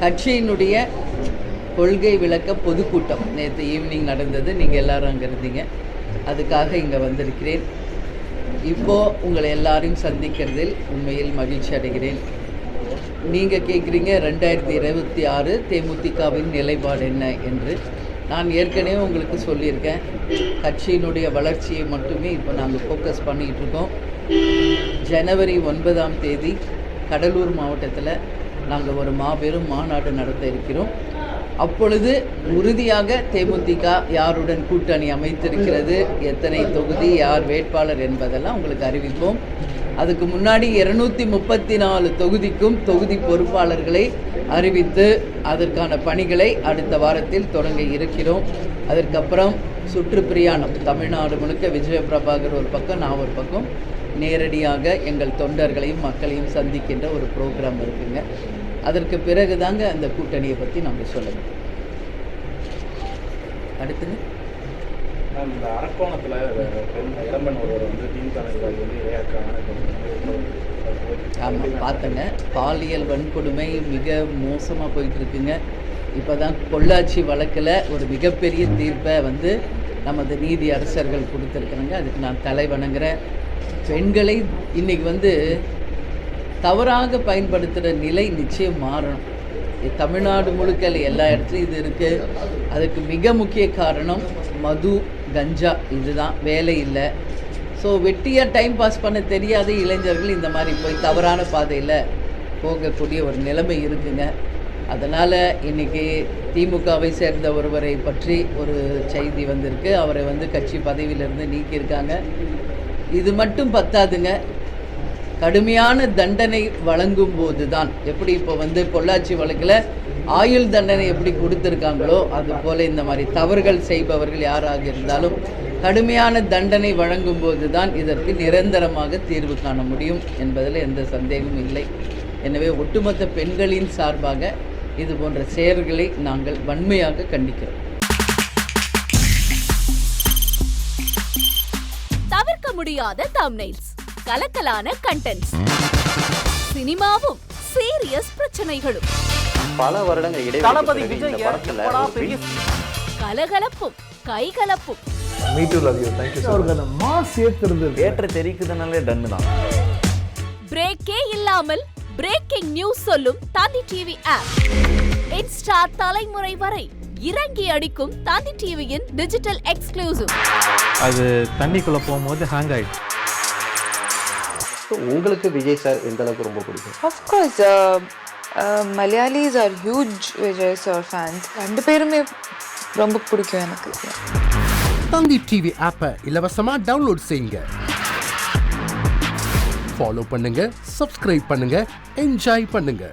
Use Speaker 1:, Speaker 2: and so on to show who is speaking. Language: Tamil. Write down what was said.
Speaker 1: கட்சியினுடைய கொள்கை விளக்க பொதுக்கூட்டம் நேற்று ஈவினிங் நடந்தது. நீங்கள் எல்லாரும் அங்கே இருந்தீங்க. அதுக்காக இங்கே வந்திருக்கிறேன். இப்போது உங்களை எல்லாரையும் சந்திக்கிறதில் உண்மையில் மகிழ்ச்சி அடைகிறேன். நீங்கள் கேட்குறீங்க 2026 தேமுதிகவின் நிலைப்பாடு என்ன என்று. நான் ஏற்கனவே உங்களுக்கு சொல்லியிருக்கேன். கட்சியினுடைய வளர்ச்சியை மட்டுமே இப்போ நாங்கள் ஃபோக்கஸ் பண்ணிகிட்டு இருக்கோம். ஜனவரி 9ஆம் தேதி கடலூர் மாவட்டத்தில் நாங்கள் ஒரு மாபெரும் மாநாடு நடத்த இருக்கிறோம். அப்பொழுது உறுதியாக தேமுதிக யாருடன் கூட்டணி அமைத்திருக்கிறது, எத்தனை தொகுதி, யார் வேட்பாளர் என்பதெல்லாம் உங்களுக்கு அறிவிப்போம். அதுக்கு முன்னாடி 234 தொகுதிக்கும் தொகுதி பொறுப்பாளர்களை அறிவித்து அதற்கான பணிகளை அடுத்த வாரத்தில் தொடங்க இருக்கிறோம். அதற்கப்புறம் சுற்றுப்பிரயாணம் தமிழ்நாடு முழுக்க விஜய பிரபாகர் ஒரு பக்கம், நான் ஒரு பக்கம் நேரடியாக எங்கள் தொண்டர்களையும் மக்களையும் சந்திக்கின்ற ஒரு ப்ரோக்ராம் இருக்குங்க. அதற்கு பிறகு தாங்க அந்த கூட்டணியை பற்றி நம்ம சொல்லணும். அடுத்துங்க
Speaker 2: இந்த அரக்கோணத்தில் இளம்பெண் ஒருவர் வந்து திமுக வந்து இரையாக்கான.
Speaker 1: ஆமாம், பார்த்தேங்க. பாலியல் வன்கொடுமை மிக மோசமாக போயிட்டுருக்குங்க. இப்போ தான் பொள்ளாச்சி வழக்கில் ஒரு மிகப்பெரிய தீர்ப்பை வந்து நமது நீதி அரசர்கள் கொடுத்துருக்குறாங்க. அதுக்கு நான் தலை வணங்குறேன். பெண்களை இன்றைக்கி வந்து தவறாக பயன்படுத்துகிற நிலை நிச்சயம் மாறணும். தமிழ்நாடு முழுக்க எல்லா இடத்துலையும் இது இருக்குது. அதுக்கு மிக முக்கிய காரணம் மது, கஞ்சா. இதுதான், வேலை இல்லை. ஸோ வெட்டியாக டைம் பாஸ் பண்ண தெரியாத இளைஞர்கள் இந்த மாதிரி போய் தவறான பாதையில் போகக்கூடிய ஒரு நிலைமை இருக்குங்க. அதனால் இன்றைக்கி திமுகவை சேர்ந்த ஒருவரை பற்றி ஒரு செய்தி வந்திருக்கு. அவரை வந்து கட்சி பதவியிலிருந்து நீக்கியிருக்காங்க. இது மட்டும் பத்தாதுங்க. கடுமையான தண்டனை வழங்கும் போது தான், எப்படி இப்போ வந்து பொள்ளாச்சி வழக்கில் ஆயுள் தண்டனை எப்படி கொடுத்துருக்காங்களோ அதுபோல் இந்த மாதிரி தவறுகள் செய்பவர்கள் யாராக இருந்தாலும் கடுமையான தண்டனை வழங்கும் போது தான் இதற்கு நிரந்தரமாக தீர்வு காண முடியும் என்பதில் எந்த சந்தேகமும் இல்லை. எனவே ஒட்டுமொத்த பெண்களின் சார்பாக இது போன்ற செயல்களை நாங்கள் வன்மையாக கண்டிக்கிறோம்.
Speaker 3: தவிர்க்க முடியாத தம்ப்நெயில்ஸ், கலக்கலான கண்டென்ட்ஸ், சினிமாவும் சீரியஸ் பிரச்சனைகளும்,
Speaker 4: பல வருடங்கள்
Speaker 5: தளபதி
Speaker 4: இடைவெளி
Speaker 5: விஜய்
Speaker 3: கலகலப்பும் கைகலப்பும்,
Speaker 5: me too love you thank you அவர்கள் மாஸ் ஏத்துறது
Speaker 4: ஏற்ற தெரிக்குதுனாலே டன்னு தான்.
Speaker 3: பிரேக்கே இல்லாமல் பிரேக்கிங் நியூஸ் சொல்லும் தந்தி டிவி ஆப். இன்ஸ்டா தலைமுறை வரை இறங்கி அடிக்கும் தந்தி டிவியின் டிஜிட்டல் எக்ஸ்க்ளூசிவ்.
Speaker 6: அது தண்ணிக்குள்ள போகும்போது ஹேங் ஆயிடுச்சு.
Speaker 4: உங்களுக்கு விஜய் சார் எந்த அளவுக்கு ரொம்ப பிடிக்கும்?
Speaker 7: Of course, Malayalis are huge Vijay sir fans. ரெண்டு பேருமே ரொம்ப பிடிக்கும் எனக்கு.
Speaker 8: தந்தி டிவி ஆப்பை இலவசமா டவுன்லோட் செய்யுங்க. ஃபாலோ பண்ணுங்க, சப்ஸ்கிரைப் பண்ணுங்க, என்ஜாய் பண்ணுங்க.